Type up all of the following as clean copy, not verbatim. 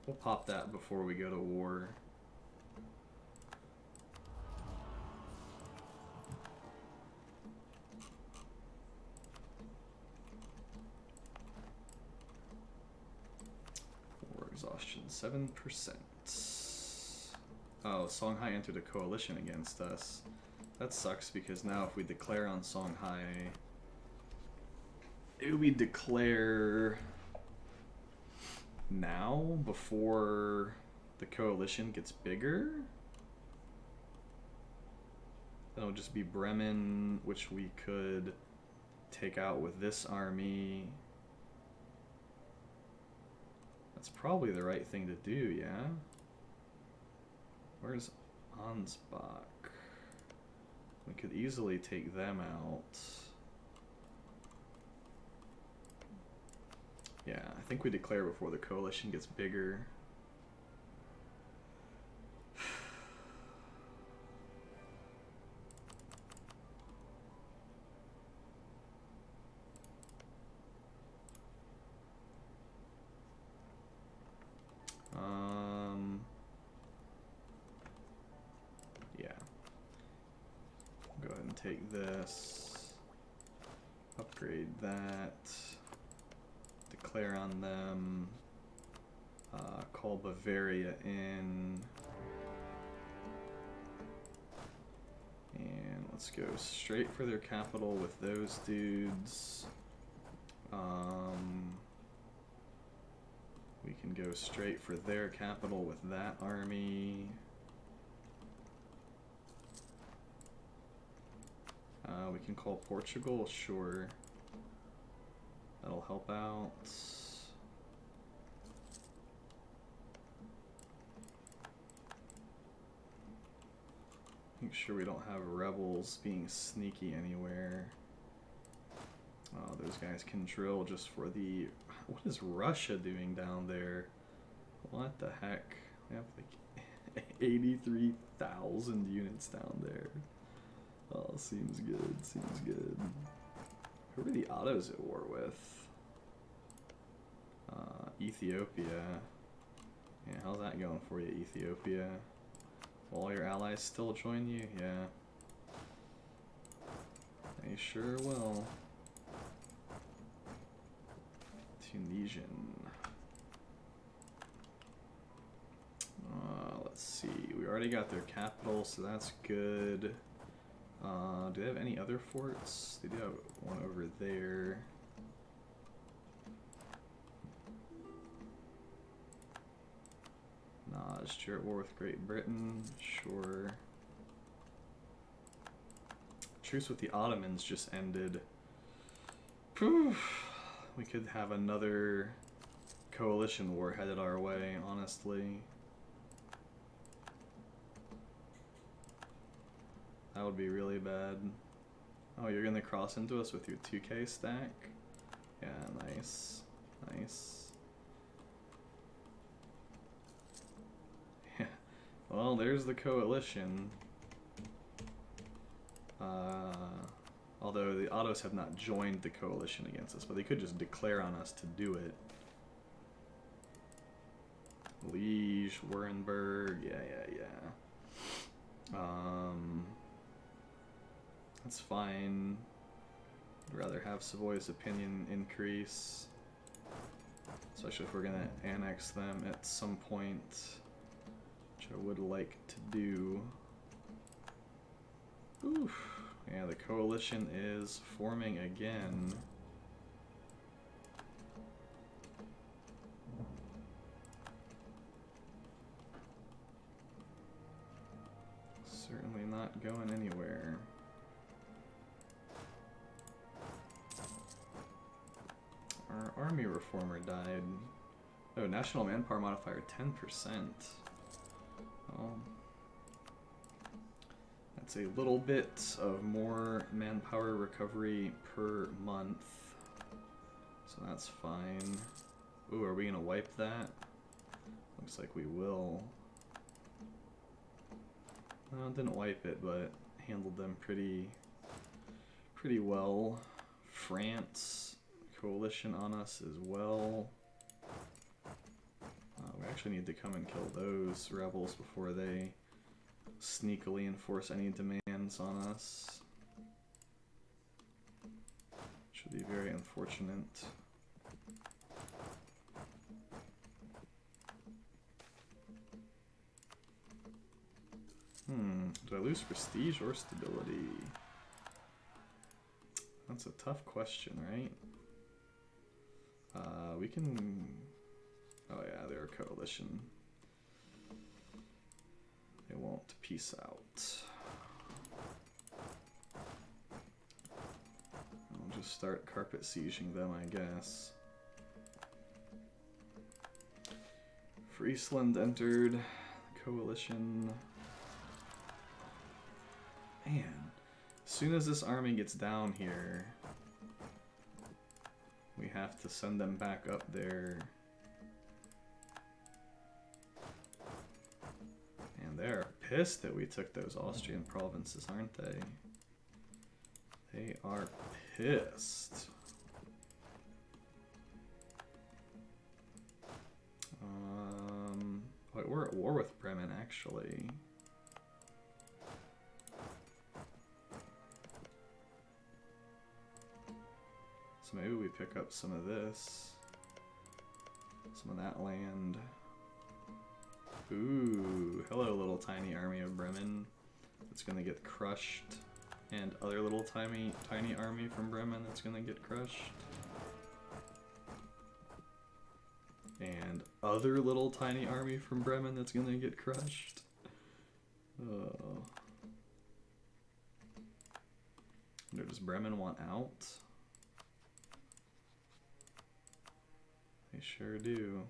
We'll pop that before we go to war. War exhaustion, 7%. Oh, Songhai entered a coalition against us. That sucks because now if we declare on Songhai, maybe we declare now before the coalition gets bigger. That'll just be Bremen, which we could take out with this army. That's probably the right thing to do, yeah? Where's Ansbach? We could easily take them out. Yeah, I think we declare before the coalition gets bigger. Yeah. Go ahead and take this. Upgrade that. Declare on them. Call Bavaria in. And let's go straight for their capital with those dudes. We can go straight for their capital with that army. We can call Portugal, sure. That'll help out. Make sure we don't have rebels being sneaky anywhere. Oh, those guys can drill just for the... What is Russia doing down there? What the heck? We have like 83,000 units down there. Oh, seems good, seems good. Who are the Ottos at war with? Ethiopia. Yeah, how's that going for you, Ethiopia? Will all your allies still join you? Yeah. They sure will. Tunisian. Let's see. We already got their capital, so that's good. Do they have any other forts? They do have one over there. Nah, is you're at war with Great Britain? Sure. Truce with the Ottomans just ended. Poof. We could have another coalition war headed our way, honestly. That would be really bad. Oh, you're gonna cross into us with your 2K stack? Yeah, nice. Nice. Yeah. Well, there's the coalition. Although the Ottos have not joined the coalition against us, but they could just declare on us to do it. Liege, Wurrenberg, yeah. That's fine. I'd rather have Savoy's opinion increase. Especially if we're gonna annex them at some point, which I would like to do. Oof. Yeah, the coalition is forming again. Certainly not going anywhere. Our army reformer died. Oh, national manpower modifier 10%. Oh. That's a little bit of more manpower recovery per month. So that's fine. Ooh, are we gonna wipe that? Looks like we will. Well, didn't wipe it, but handled them pretty well. France, coalition on us as well. We We actually need to come and kill those rebels before they sneakily enforce any demands on us. Should be very unfortunate. Do I lose prestige or stability? That's a tough question, right? We can... Oh yeah, they're a coalition. They won't peace out. I'll just start carpet sieging them, I guess. Friesland entered. Coalition. Man, as soon as this army gets down here, we have to send them back up there. And they're pissed that we took those Austrian provinces, aren't they? They are pissed. Wait, we're at war with Bremen, actually. So maybe we pick up some of this. Some of that land. Ooh, hello little tiny army of Bremen. It's gonna get crushed. And other little tiny army from Bremen that's gonna get crushed. And other little tiny army from Bremen that's gonna get crushed. Oh. Does Bremen want out? They sure do.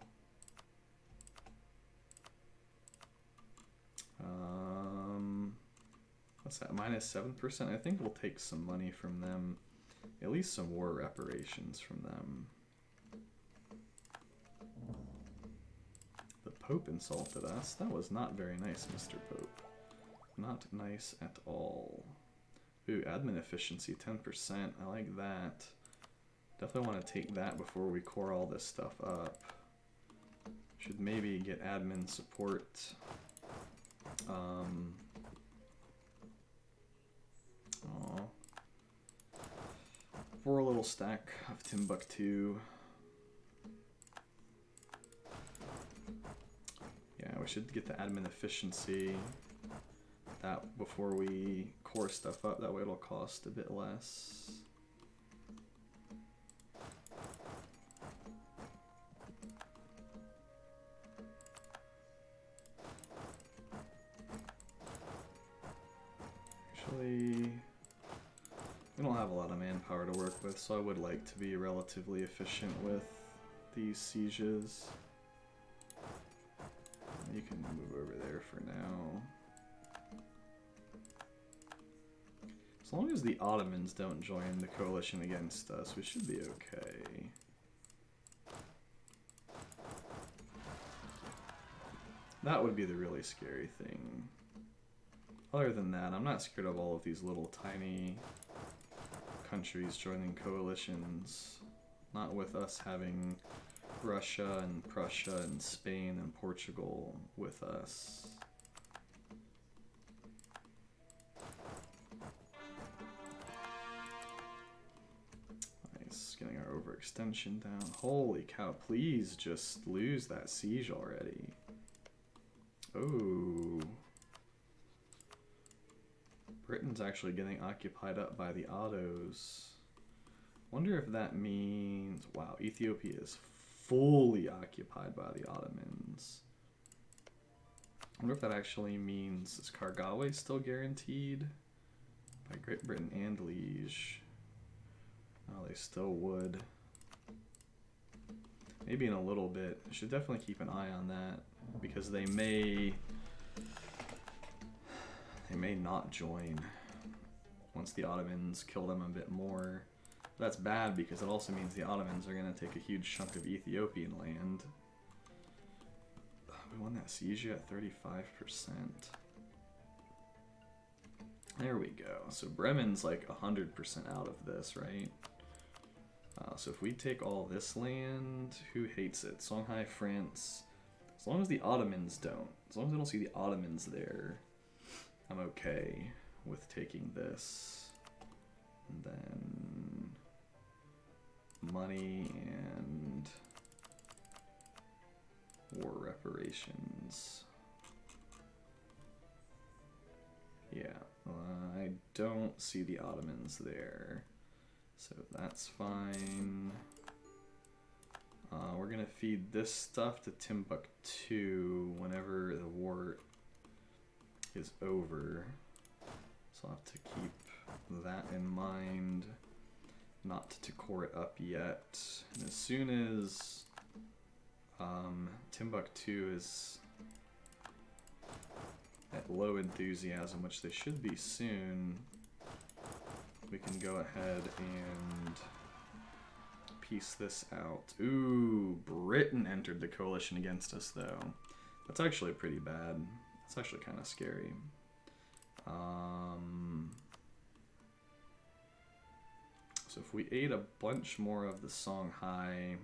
What's that? -7%? I think we'll take some money from them. At least some war reparations from them. The Pope insulted us. That was not very nice, Mr. Pope. Not nice at all. Ooh, admin efficiency 10%. I like that. Definitely want to take that before we core all this stuff up. Should maybe get admin support. For a little stack of Timbuktu. Yeah, we should get the admin efficiency that before we core stuff up. That way it'll cost a bit less. Actually, we don't have a lot of manpower to work with, so I would like to be relatively efficient with these sieges. You can move over there for now. As long as the Ottomans don't join the coalition against us, we should be okay. That would be the really scary thing. Other than that, I'm not scared of all of these little tiny countries joining coalitions. Not with us having Russia and Prussia and Spain and Portugal with us. Nice, getting our overextension down. Holy cow, please just lose that siege already. Oh. Britain's actually getting occupied up by the Ottos. Wonder if that means... Wow, Ethiopia is fully occupied by the Ottomans. Wonder if that actually means... Is Kargawe still guaranteed? By Great Britain and Liege. Oh, they still would. Maybe in a little bit. I should definitely keep an eye on that. Because they may not join once the Ottomans kill them a bit more. That's bad because it also means the Ottomans are going to take a huge chunk of Ethiopian land. We won that siege at 35%. There we go. So Bremen's like 100% out of this, right? So if we take all this land, who hates it? Songhai, France, As long as the Ottomans don't. As long as I don't see the Ottomans there, I'm okay with taking this. And then money and war reparations. Yeah, I don't see the Ottomans there, so that's fine. We're gonna feed this stuff to Timbuktu whenever the war is over. So I'll have to keep that in mind, not to core it up yet. And as soon as Timbuktu is at low enthusiasm, which they should be soon, we can go ahead and piece this out. Ooh, Britain entered the coalition against us, though. That's actually pretty bad. It's actually kind of scary. So if we ate a bunch more of the Songhai,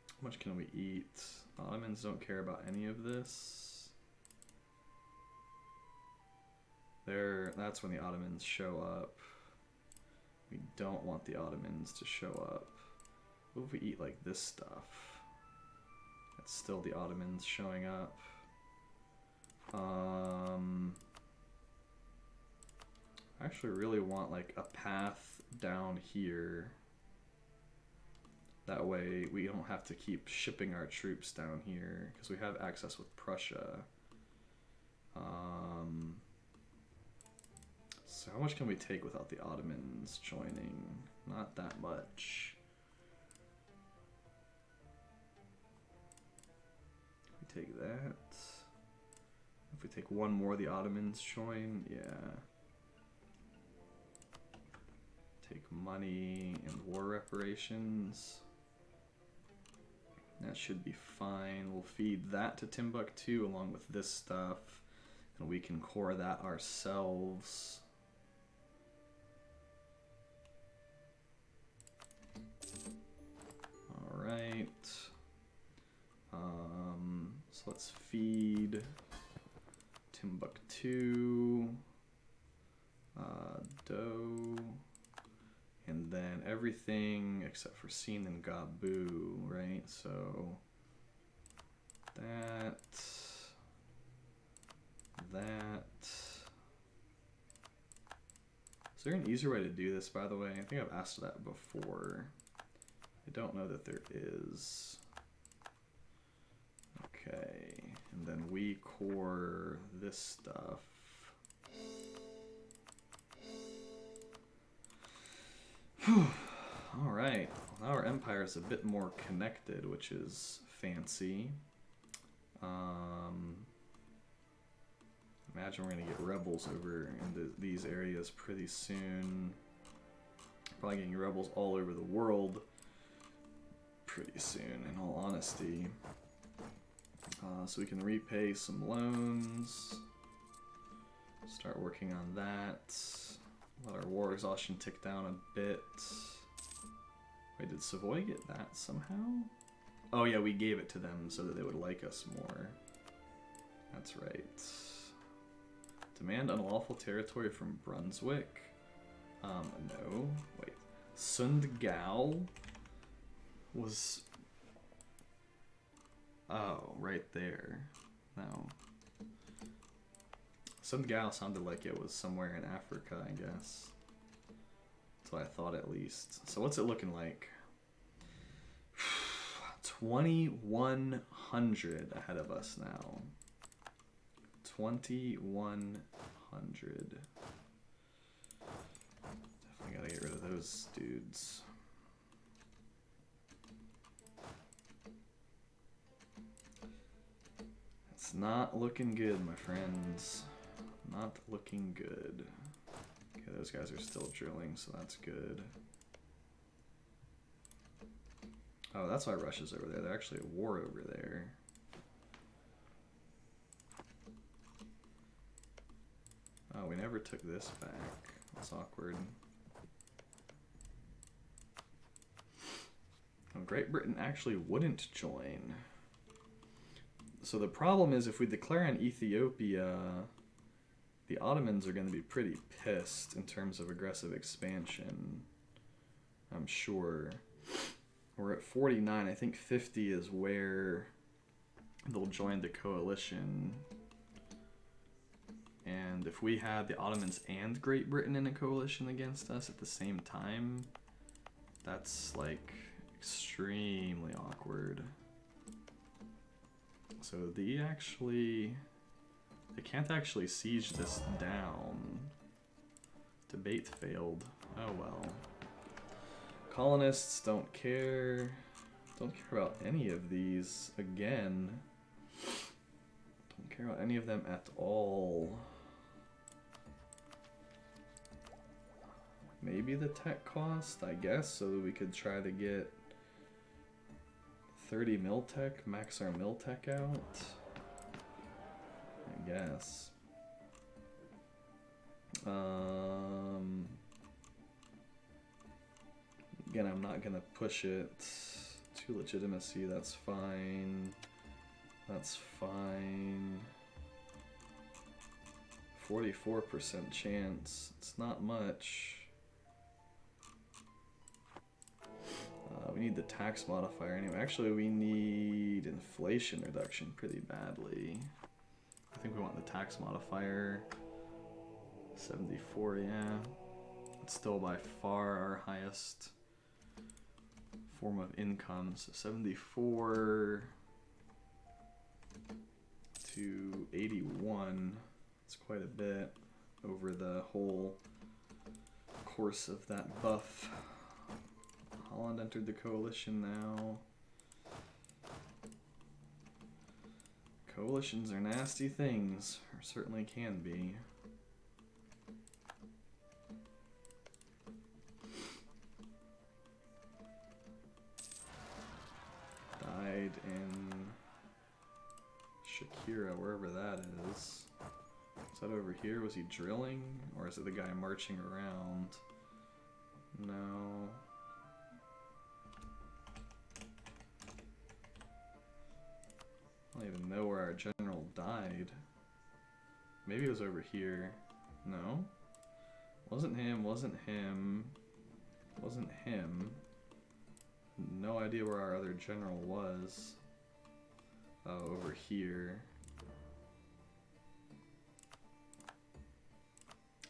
how much can we eat? Ottomans don't care about any of this. That's when the Ottomans show up. We don't want the Ottomans to show up. What if we eat like this stuff? That's still the Ottomans showing up. I actually really want like a path down here. That way we don't have to keep shipping our troops down here because we have access with Prussia. So how much can we take without the Ottomans joining? Not that much. If we take that. If we take one more, the Ottomans join. Yeah. Take money and war reparations. That should be fine. We'll feed that to Timbuktu along with this stuff, and we can core that ourselves. Alright. So let's feed Timbuktu, dough, and then everything except for Sin and Gabu, right? So that. Is there an easier way to do this, by the way? I think I've asked that before. I don't know that there is. Okay, and then we core this stuff. Alright, well, now our empire is a bit more connected, which is fancy. Imagine we're going to get rebels over into these areas pretty soon. Probably getting rebels all over the world pretty soon, in all honesty. So we can repay some loans. Start working on that. Let our war exhaustion tick down a bit. Wait, did Savoy get that somehow? Oh yeah, we gave it to them so that they would like us more. That's right. Demand unlawful territory from Brunswick? No. Wait. Sundgau was... Oh, right there. No. Sundgau sounded like it was somewhere in Africa, I guess. That's what I thought at least. So what's it looking like? 2100 ahead of us now. 2100. Definitely gotta get rid of those dudes. It's not looking good, my friends. Not looking good. Okay, those guys are still drilling, so that's good. Oh, that's why Russia's over there. They're actually at war over there. Oh, we never took this back. That's awkward. Great Britain actually wouldn't join. So the problem is if we declare on Ethiopia, the Ottomans are going to be pretty pissed in terms of aggressive expansion. I'm sure. We're at 49. I think 50 is where they'll join the coalition. And if we had the Ottomans and Great Britain in a coalition against us at the same time, that's like extremely awkward. So they can't actually siege this down. Debate failed. Oh well. Colonists don't care. Don't care about any of these again. Don't care about any of them at all. Maybe the tech cost, I guess, so that we could try to get 30 mil tech, max our mil tech out. I guess. Again, I'm not gonna push it to legitimacy. That's fine. That's fine. 44% chance. It's not much. We need the tax modifier anyway. Actually, we need inflation reduction pretty badly. I think we want the tax modifier. 74, yeah. It's still by far our highest form of income. So 74 to 81. It's quite a bit over the whole course of that buff. Holland entered the coalition now. Coalitions are nasty things, or certainly can be. Died in Shakira, wherever that is. Is that over here? Was he drilling? Or is it the guy marching around? No. I don't even know where our general died. Maybe it was over here. No? Wasn't him, wasn't him. Wasn't him. No idea where our other general was. Oh, over here.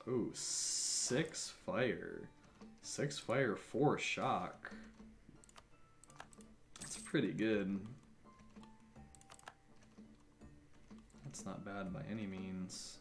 Ooh, 6 fire. 6 fire, 4 shock. That's pretty good. That's not bad by any means.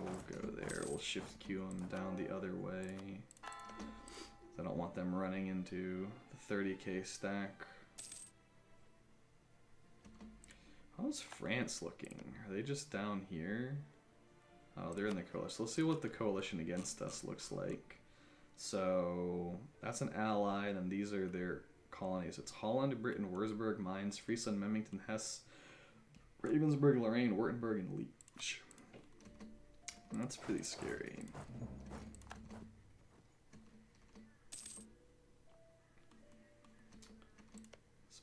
We'll go there. We'll shift Q them down the other way. I don't want them running into the 30k stack. How's France looking? Are they just down here? Oh, they're in the coalition. Let's see what the coalition against us looks like. So that's an ally, and then these are their colonies. It's Holland, Britain, Würzburg, Mainz, Friesland, Memmingen, Hesse, Ravensburg, Lorraine, Württemberg, and Liege. And that's pretty scary.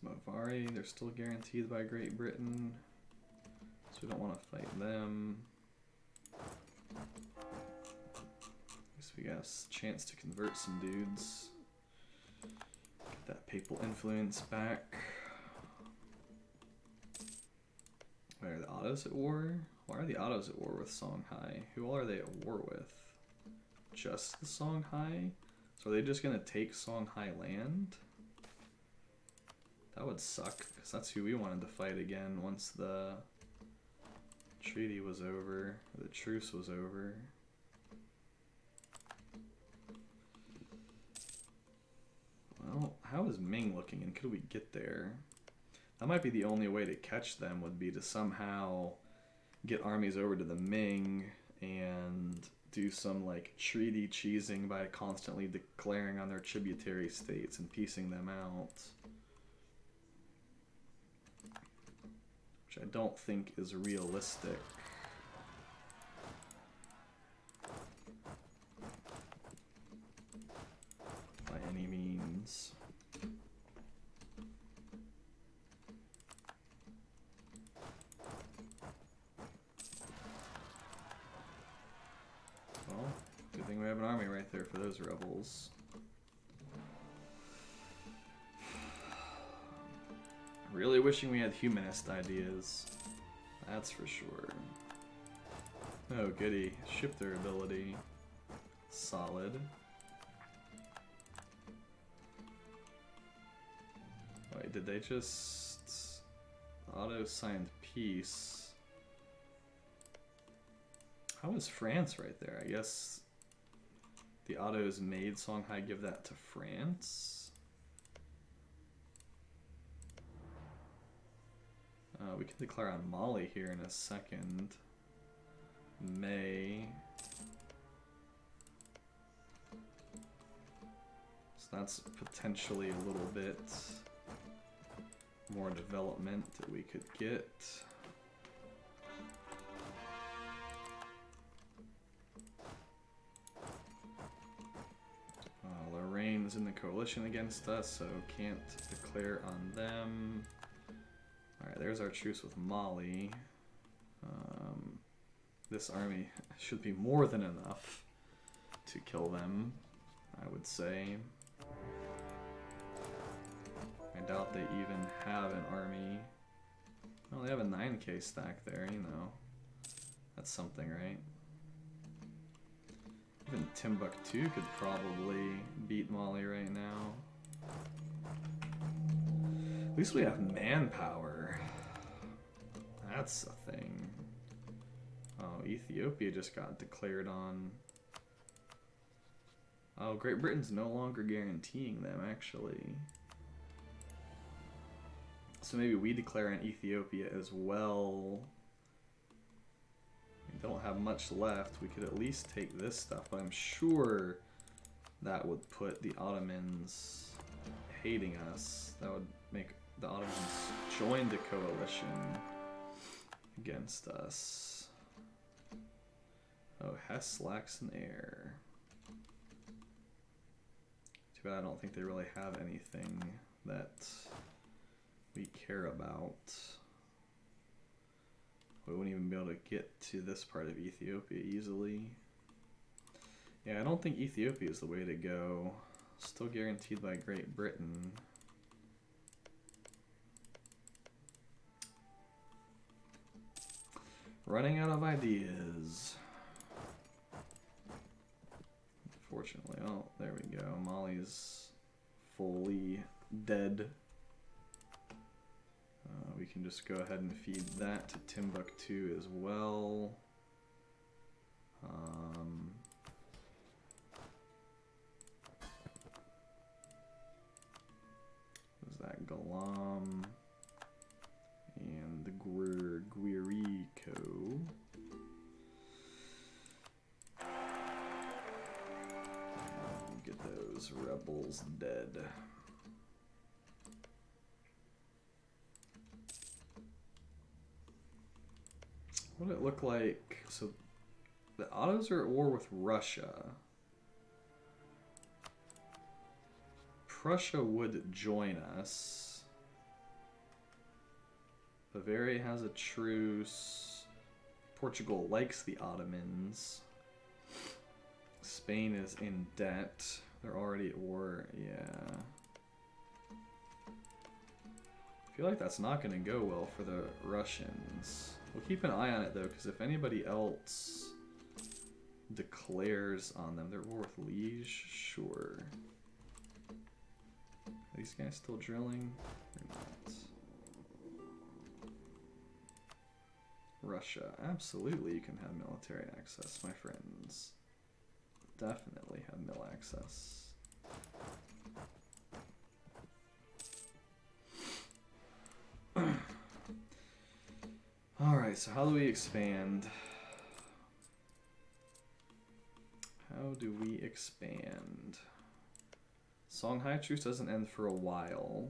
Smovari, they're still guaranteed by Great Britain, so we don't want to fight them. At least we got a chance to convert some dudes. Get that papal influence back. Wait, are the Ottos at war? Why are the Ottos at war with Songhai? Who all are they at war with? Just the Songhai? So are they just going to take Songhai land? That would suck, because that's who we wanted to fight again once the treaty was over, or the truce was over. Well, how is Ming looking, and could we get there? That might be the only way to catch them, would be to somehow get armies over to the Ming and do some like treaty cheesing by constantly declaring on their tributary states and piecing them out, which I don't think is realistic. By any means. Well, good thing we have an army right there for those rebels. Really wishing we had humanist ideas. That's for sure. Oh, goody. Ship their ability. Solid. Wait, did they just auto-signed peace? How is France right there? I guess the auto is made Songhai give that to France? We can declare on Mali here in a second. May. So that's potentially a little bit more development that we could get. Lorraine's in the coalition against us, so can't declare on them. Alright, there's our truce with Mali. This army should be more than enough to kill them, I would say. I doubt they even have an army. Well, they have a 9k stack there, you know. That's something, right? Even Timbuktu could probably beat Mali right now. At least we have manpower. That's a thing. Oh, Ethiopia just got declared on. Oh, Great Britain's no longer guaranteeing them, actually. So maybe we declare on Ethiopia as well. We don't have much left. We could at least take this stuff, but I'm sure that would put the Ottomans hating us. That would make the Ottomans join the coalition against us. Oh, Hesse lacks an heir. Too bad I don't think they really have anything that we care about. We wouldn't even be able to get to this part of Ethiopia easily. Yeah, I don't think Ethiopia is the way to go. Still guaranteed by Great Britain. Running out of ideas. Unfortunately. Oh, there we go. Mali's fully dead. We can just go ahead and feed that to Timbuktu as well. What is that? Galam and the Guirico. Get those rebels dead. What did it look like? So the Ottos are at war with Russia. Prussia would join us. Bavaria has a truce. Portugal likes the Ottomans. Spain is in debt. They're already at war. Yeah. I feel like that's not going to go well for the Russians. We'll keep an eye on it though, because if anybody else declares on them, they're at war with Liege, sure. Are these guys still drilling? They're not. Russia, absolutely you can have military access, my friends. Definitely have mill access. Alright, so how do we expand? How do we expand? Songhai Truce doesn't end for a while.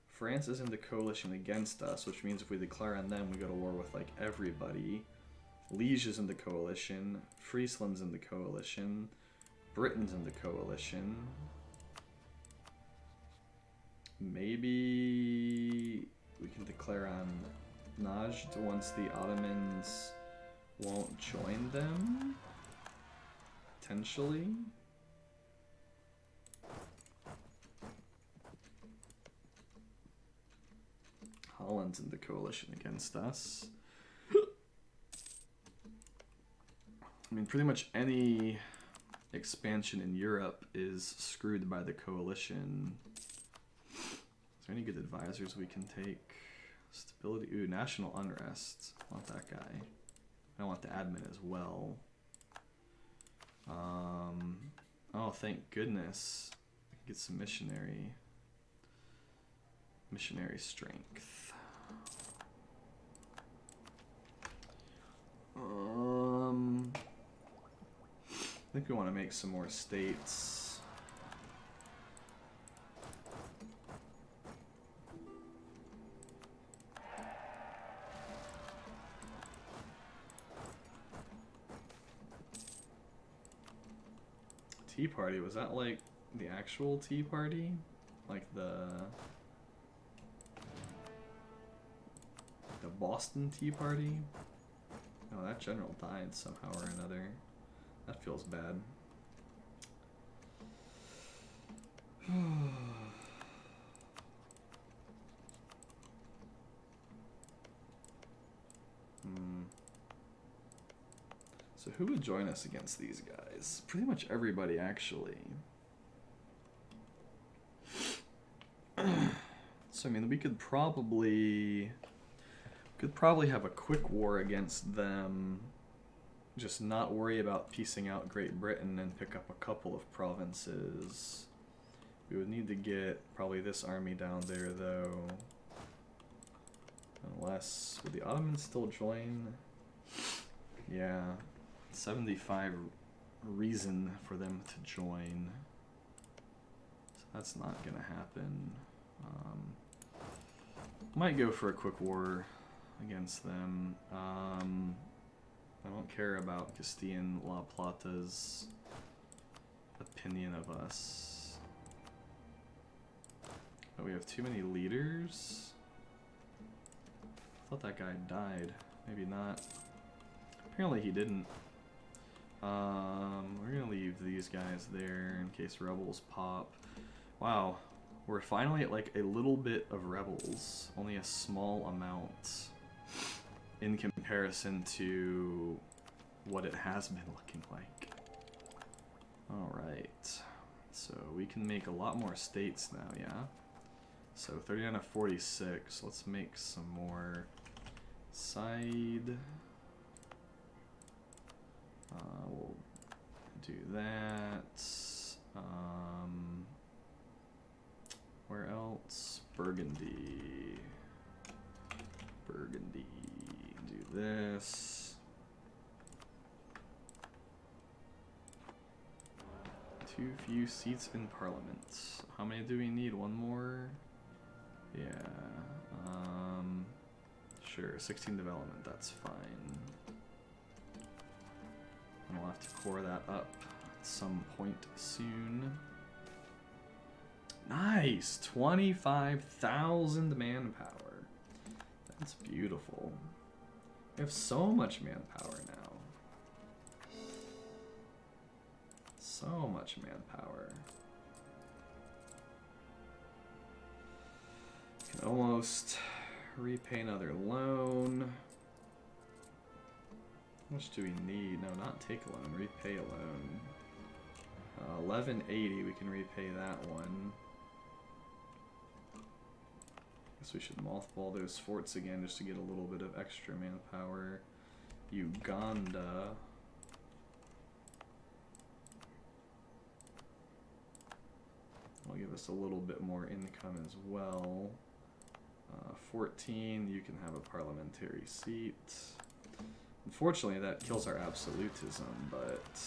France is in the coalition against us, which means if we declare on them, we go to war with like everybody. Liege is in the coalition. Friesland's in the coalition. Britain's in the coalition. Maybe we can declare on Najd once the Ottomans won't join them? Potentially? Holland's in the coalition against us. I mean, pretty much any expansion in Europe is screwed by the coalition. Is there any good advisors we can take? Stability. Ooh, national unrest. I want that guy. I want the admin as well. Oh, thank goodness. I can get some missionary strength. I think we want to make some more states. Tea Party, was that like the actual Tea Party? Like the Boston Tea Party? Oh, that general died somehow or another. That feels bad. So who would join us against these guys? Pretty much everybody, actually. So I mean, we could probably have a quick war against them. Just not worry about piecing out Great Britain and pick up a couple of provinces. We would need to get probably this army down there, though. Unless, would the Ottomans still join? Yeah, 75 reason for them to join. So that's not gonna happen. Might go for a quick war against them. I don't care about Castilla La Plata's opinion of us. But we have too many leaders. I thought that guy died. Maybe not. Apparently he didn't. We're gonna leave these guys there in case rebels pop. Wow, we're finally at like a little bit of rebels. Only a small amount in comparison to what it has been looking like. Alright, so we can make a lot more states now, yeah? So 39 of 46, let's make some more side. We'll do that. Where else? Burgundy. Burgundy. Do this. Too few seats in Parliament. How many do we need? One more? Yeah. Sure. 16 development. That's fine. And we'll have to core that up at some point soon. Nice! 25,000 manpower. That's beautiful. We have so much manpower now. So much manpower. Can almost repay another loan. How much do we need? No, not take a loan. Repay a loan. 1180. We can repay that one. Guess we should mothball those forts again just to get a little bit of extra manpower. Uganda. Will give us a little bit more income as well. 14, you can have a parliamentary seat. Unfortunately, that kills our absolutism, but